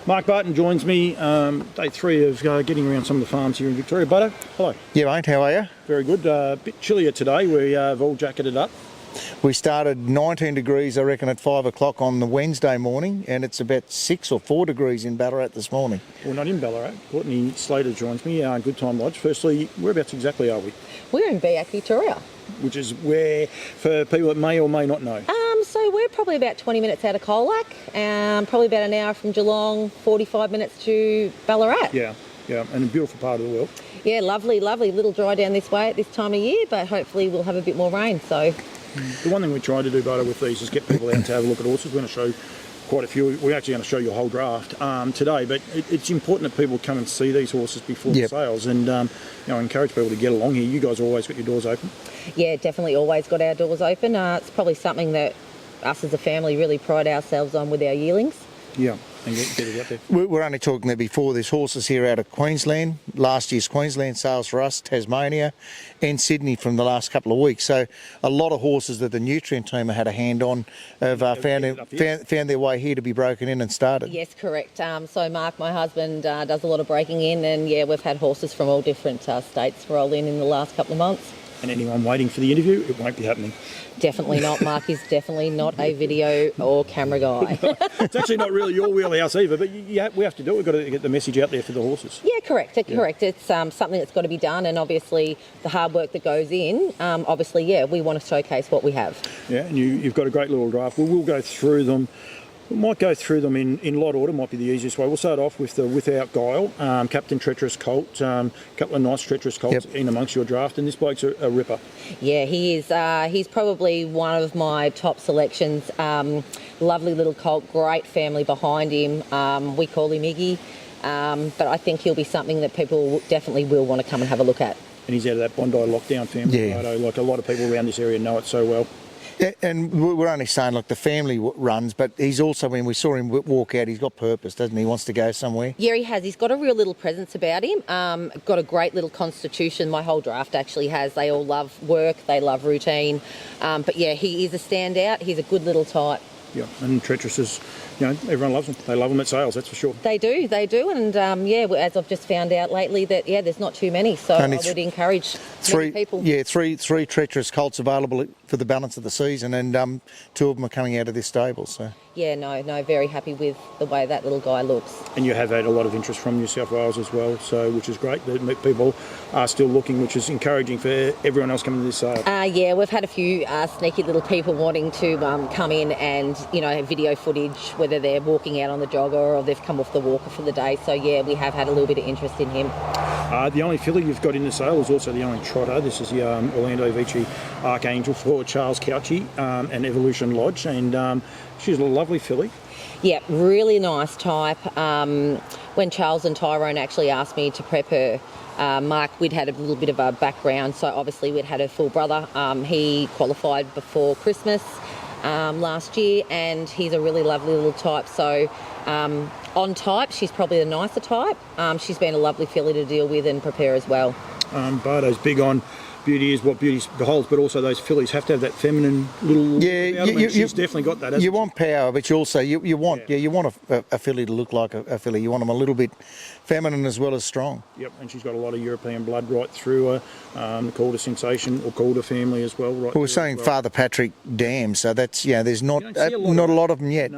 Mark Barton joins me, day 3 of getting around some of the farms here in Victoria. Butter, hello. Yeah, mate, how are you? Very good. A bit chillier today. We've all jacketed up. We started 19 degrees, I reckon, at 5 o'clock on the Wednesday morning, and it's about 6 or 4 degrees in Ballarat this morning. Well, not in Ballarat. Courtney Slater joins me, Goodtime Lodge. Firstly, whereabouts exactly are we? We're in Biak, Victoria. Which is where, for people that may or may not know? So we're probably about 20 minutes out of Colac, probably about an hour from Geelong, 45 minutes to Ballarat. Yeah, and a beautiful part of the world. Yeah, lovely, lovely. A little dry down this way at this time of year, but hopefully we'll have a bit more rain, so... The one thing we try to do, Butter, with these is get people out to have a look at horses. We're going to show quite a few. We're actually going to show you a whole draft today, but it's important that people come and see these horses before the sales, and encourage people to get along here. You guys have always got your doors open. Yeah, definitely always got our doors open. It's probably something that us as a family really pride ourselves on with our yearlings. Yeah, and get it out there. We're only talking there before. There's horses here out of Queensland. Last year's Queensland sales for us, Tasmania and Sydney from the last couple of weeks. So a lot of horses that the nutrient team had a hand on have found their way here to be broken in and started. Yes, correct. So Mark, my husband, does a lot of breaking in, and yeah, we've had horses from all different states roll in the last couple of months. And anyone waiting for the interview, it won't be happening. Definitely not. Mark is definitely not a video or camera guy. It's actually not really your wheelhouse either, but we have to do it. We've got to get the message out there for the horses. Yeah, correct. It's something that's got to be done, and obviously the hard work that goes in, we want to showcase what we have. Yeah, and you've got a great little draft. We'll go through them. We might go through them in lot order, might be the easiest way. We'll start off with the Without Guile, Captain Treacherous Colt, a couple of nice Treacherous Colts in amongst your draft, and this bloke's a ripper. Yeah, he is. He's probably one of my top selections. Lovely little colt, great family behind him. We call him Iggy, but I think he'll be something that people definitely will want to come and have a look at. And he's out of that Bondi lockdown family, right? Like a lot of people around this area know it so well. And we're only saying, like, the family runs, but he's also, when we saw him walk out, he's got purpose, doesn't he? He wants to go somewhere. Yeah, he has. He's got a real little presence about him. Got a great little constitution. My whole draft actually has. They all love work. They love routine. But yeah, he is a standout. He's a good little type. Yeah, and Treacherous is, everyone loves them. They love them at sales, that's for sure. They do. And as I've just found out lately that, there's not too many, so I would encourage many people. Yeah, three Treacherous Colts available for the balance of the season, and 2 of them are coming out of this stable, so... Yeah, no, very happy with the way that little guy looks. And you have had a lot of interest from New South Wales as well, so which is great that people are still looking, which is encouraging for everyone else coming to this sale. Yeah, we've had a few sneaky little people wanting to come in and, video footage, whether they're walking out on the jogger or they've come off the walker for the day. So, yeah, we have had a little bit of interest in him. The only filly you've got in the sale is also the only trotter. This is the Orlando Vici Archangel for Charles Couchy and Evolution Lodge, and she's a lovely filly. Yeah, really nice type. When Charles and Tyrone actually asked me to prep her, Mark, we'd had a little bit of a background, so obviously we'd had her full brother. He qualified before Christmas last year, and he's a really lovely little type. So on type, she's probably the nicer type. She's been a lovely filly to deal with and prepare as well. Bardo's big on beauty is what beauty beholds, but also those fillies have to have that feminine little... she's definitely got that. You want power, but you also you want a filly to look like a filly. You want them a little bit feminine as well as strong. Yep, and she's got a lot of European blood right through her. The Calder Sensation or Calder family as well. We're saying Father Patrick Dam, so that's there's not a lot of them yet.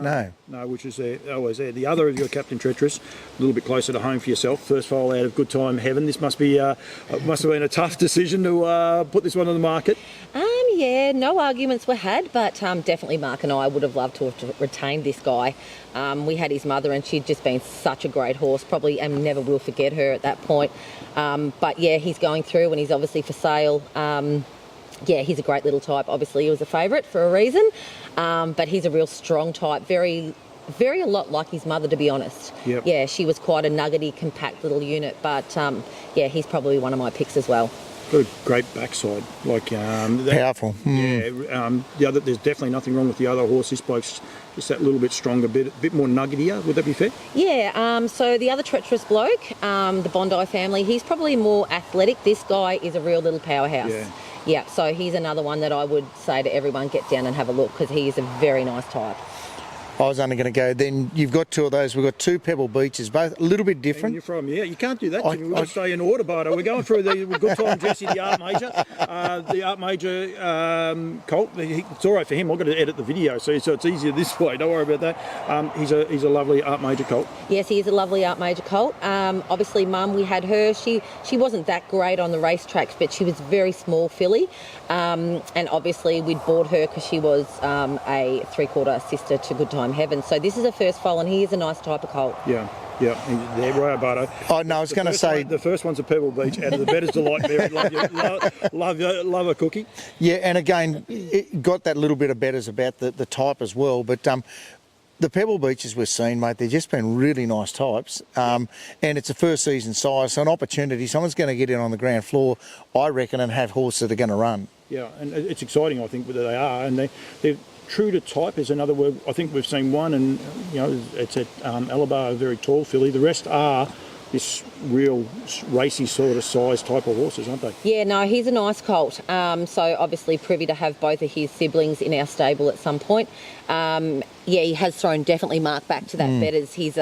No, which is always there. The other of your Captain Treacherous, a little bit closer to home for yourself. First foal out of Goodtime Heaven. This must have been a tough decision to put this one on the market. Yeah, no arguments were had, but definitely Mark and I would have loved to have retained this guy. We had his mother, and she'd just been such a great horse, probably, and never will forget her at that point. But yeah, he's going through, and he's obviously for sale. He's a great little type. Obviously, he was a favourite for a reason, but he's a real strong type, very a lot like his mother, to be honest. Yep. Yeah, she was quite a nuggety, compact little unit, but he's probably one of my picks as well. Got a great backside, powerful. Yeah, there's definitely nothing wrong with the other horse. This bloke's just that little bit stronger, bit more nuggetier. Would that be fair? Yeah. So the other Treacherous bloke, the Bondi family, he's probably more athletic. This guy is a real little powerhouse. Yeah. So he's another one that I would say to everyone, get down and have a look, because he is a very nice type. I was only going to go. Then you've got two of those. We've got two Pebble Beaches, both a little bit And different. you're from, yeah, you can't do that, Jimmy. We've got to stay in order, Bardo. We're going through the Goodtime Jesse, the Art Major. The Art Major colt, it's all right for him. I've got to edit the video, so it's easier this way. Don't worry about that. He's a lovely Art Major colt. Yes, he is a lovely Art Major colt. Obviously, Mum, we had her. She wasn't that great on the racetracks, but she was very small filly. And obviously, we'd bought her because she was a three-quarter sister to Goodtime Heaven. So this is a first foal, and he is a nice type of colt. Yeah. Yeah, there we are, Bardo. Oh no, I was going to say the first one's a Pebble Beach. Out of the Better's Delight, Mary. Love a cookie. yeah, and again, it got that little bit of betters about the type as well. But the Pebble Beaches we've seen, mate, they've just been really nice types. And it's a first season size, so an opportunity. Someone's going to get in on the ground floor, I reckon, and have horses that are going to run. Yeah, and it's exciting, I think, that they are, and they're true to type is another word. I think we've seen one, and it's at Alabar, a very tall filly. The rest are this real racy sort of size type of horses, aren't they? Yeah, no, he's a nice colt. So obviously privy to have both of his siblings in our stable at some point. Yeah, he has thrown definitely Mark back to that Betters. He's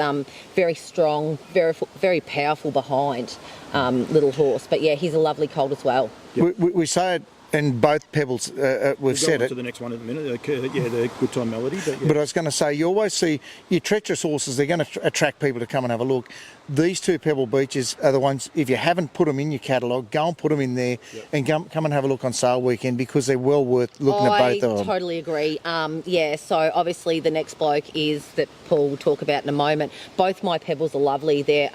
very strong, very powerful behind little horse. But yeah, he's a lovely colt as well. Yep. We say it. And both Pebbles, we've said it. To the next one in a minute. The Goodtime Melody. But I was going to say, you always see your treacherous horses, they're going to attract people to come and have a look. These two Pebble Beaches are the ones, if you haven't put them in your catalogue, go and put them in there and come and have a look on sale weekend because they're well worth looking at both of them. I totally agree. Yeah, so obviously the next bloke is that Paul will talk about in a moment. Both my Pebbles are lovely. They're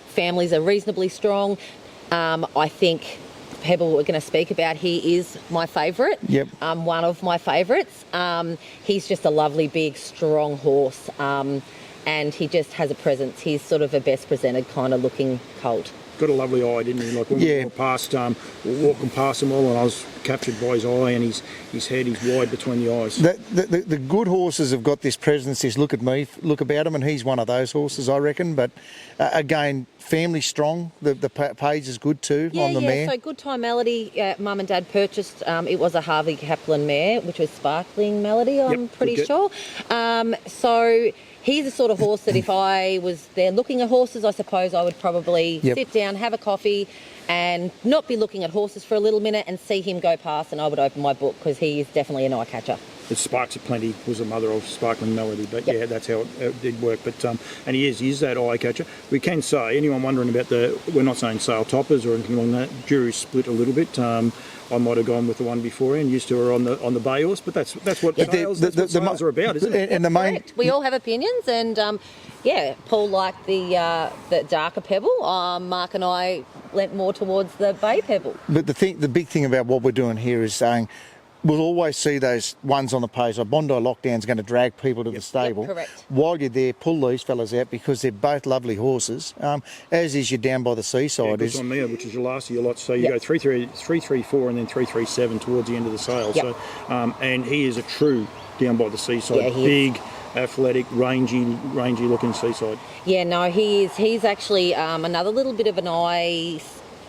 families are reasonably strong. I think Pebble we're going to speak about, he is my favourite. Yep. One of my favourites. He's just a lovely, big, strong horse. And he just has a presence. He's sort of a best presented kind of looking colt. Got a lovely eye, didn't he? Like when we were past, walking past them all, and I was captured by his eye and his head. He's wide between the eyes. The good horses have got this presence, this look at me, look about him, and he's one of those horses, I reckon. But again, family strong. The page is good too on the mare. So Goodtime Melody, Mum and Dad purchased. It was a Harvey Kaplan mare, which was Sparkling Melody, I'm pretty sure. So he's the sort of horse that if I was there looking at horses, I suppose I would probably sit down, have a coffee and not be looking at horses for a little minute and see him go past, and I would open my book because he is definitely an eye catcher. It Sparks Plenty was the mother of Sparkling Melody, but yeah, that's how it did work. But and he is that eye catcher. We can say, anyone wondering about we're not saying sale toppers or anything like that. Jury's split a little bit. I might have gone with the one before and used to her on the bay horse, but that's what sales are about, isn't it? And the main, correct. We all have opinions, and Paul liked the darker Pebble. Mark and I leant more towards the bay Pebble. But the big thing about what we're doing here is saying, we'll always see those ones on the page. Like Bondi Lockdown's going to drag people to the stable. Yep, correct. While you're there, pull these fellas out because they're both lovely horses. As is your Down by the Seaside. Yeah, on Mia, which is your last of your lots. So you go 334 and then 337 towards the end of the sale. Yep. So and he is a true Down by the Seaside. Yeah, big, athletic, rangy looking Seaside. Yeah, no, he is. He's actually another little bit of an eye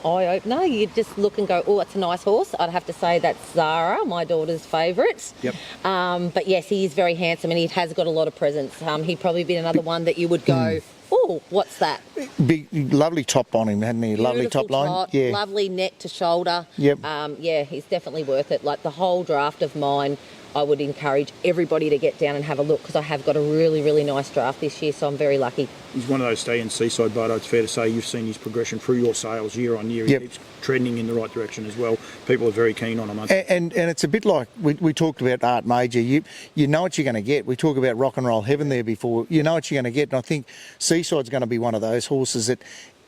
opener. You just look and go, oh, it's a nice horse. I'd have to say that's Zara, my daughter's favourite. Yep. But yes, he is very handsome and he has got a lot of presence. He'd probably be another one that you would go, oh, what's that? Big, lovely top on him, hadn't he? Lovely Beautiful top line. Top, yeah. Lovely neck to shoulder. Yep. Yeah, he's definitely worth it. Like the whole draft of mine, I would encourage everybody to get down and have a look because I have got a really, really nice draft this year, so I'm very lucky. He's one of those stay in Seaside, but it's fair to say you've seen his progression through your sales year on year. He keeps trending in the right direction as well. People are very keen on him. And it's a bit like we talked about Art Major. You know what you're going to get. We talked about Rock and Roll Heaven there before. You know what you're going to get, and I think Seaside's going to be one of those horses that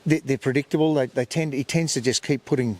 they're predictable. He tends to just keep putting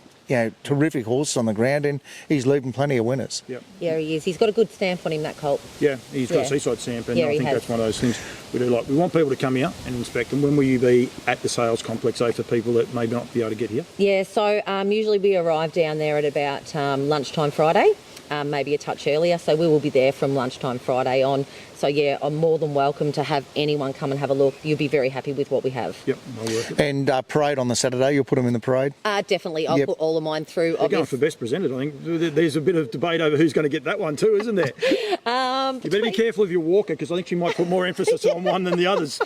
terrific horses on the ground, and he's leaving plenty of winners. Yep. Yeah, he is. He's got a good stamp on him, that colt. Yeah, he's got a Seaside stamp, and I think that's one of those things we do like. We want people to come here and inspect them. When will you be at the sales complex, for people that may not be able to get here? Yeah, so usually we arrive down there at about lunchtime Friday, maybe a touch earlier, so we will be there from lunchtime Friday on. So yeah, I'm more than welcome to have anyone come and have a look. You'll be very happy with what we have. Yep, well worth it. And parade on the Saturday, you'll put them in the parade? Definitely. I'll put all of mine through. They're going for best presented. I think there's a bit of debate over who's going to get that one too, isn't there? You better be careful of your walker, because I think she might put more emphasis on one than the others.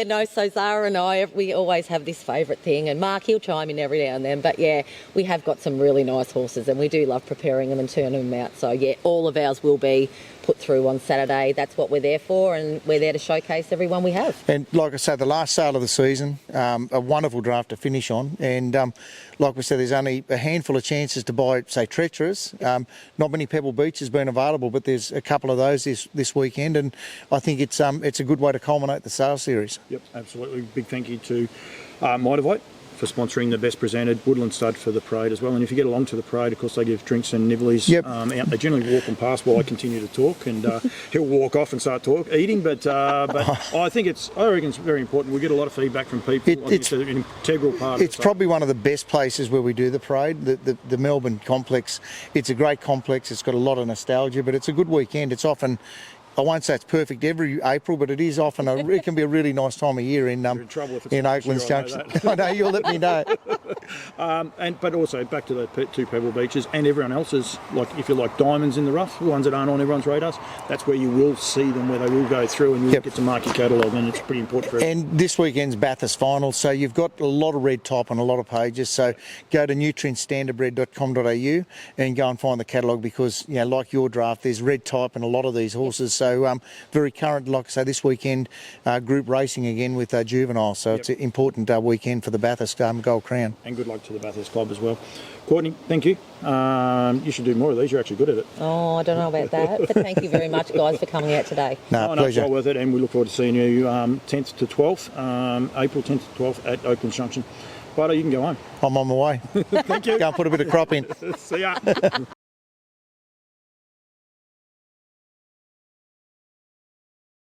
No, so Zara and I, we always have this favourite thing, and Mark, he'll chime in every now and then, but yeah, we have got some really nice horses and we do love preparing them and turning them out. So yeah, all of ours will be put through on Saturday. That's what we're there for, and we're there to showcase everyone we have. And like I said, the last sale of the season, a wonderful draft to finish on. And like we said, there's only a handful of chances to buy, say, Treacherous. Not many Pebble Beach has been available, but there's a couple of those this weekend, and I think it's a good way to culminate the sales series. Yep, absolutely. Big thank you to Mitavite for sponsoring the best presented, Woodland Stud for the parade as well. And if you get along to the parade, of course, they give drinks and nibblies out. They generally walk them past while I continue to talk, and he'll walk off and start eating. But I reckon it's very important. We get a lot of feedback from people. It's an integral part. It's probably one of the best places where we do the parade. The Melbourne complex. It's a great complex. It's got a lot of nostalgia, but it's a good weekend. It's often, I won't say it's perfect every April, but it is often it can be a really nice time of year in Oakland's Junction. I know, you'll let me know. But also back to the two Pebble Beaches and everyone else's, like if you like diamonds in the rough, the ones that aren't on everyone's radars, that's where you will see them, where they will go through, and you'll get to mark your catalogue, and it's pretty important for everyone. And this weekend's Bathurst final, so you've got a lot of red type on a lot of pages, so go to nutrientstandardbred.com.au and go and find the catalogue, because like your draft, there's red type in a lot of these horses. So very current, like I say, this weekend, group racing again with juveniles. So it's an important weekend for the Bathurst Gold Crown. And good luck to the Bathurst Club as well. Courtney, thank you. You should do more of these. You're actually good at it. Oh, I don't know about that, but thank you very much, guys, for coming out today. Pleasure. It's well worth it, and we look forward to seeing you 10th to 12th, April 10th to 12th at Oakland Junction. Bardo, you can go home. I'm on my way. Thank you. Go and put a bit of crop in. See ya.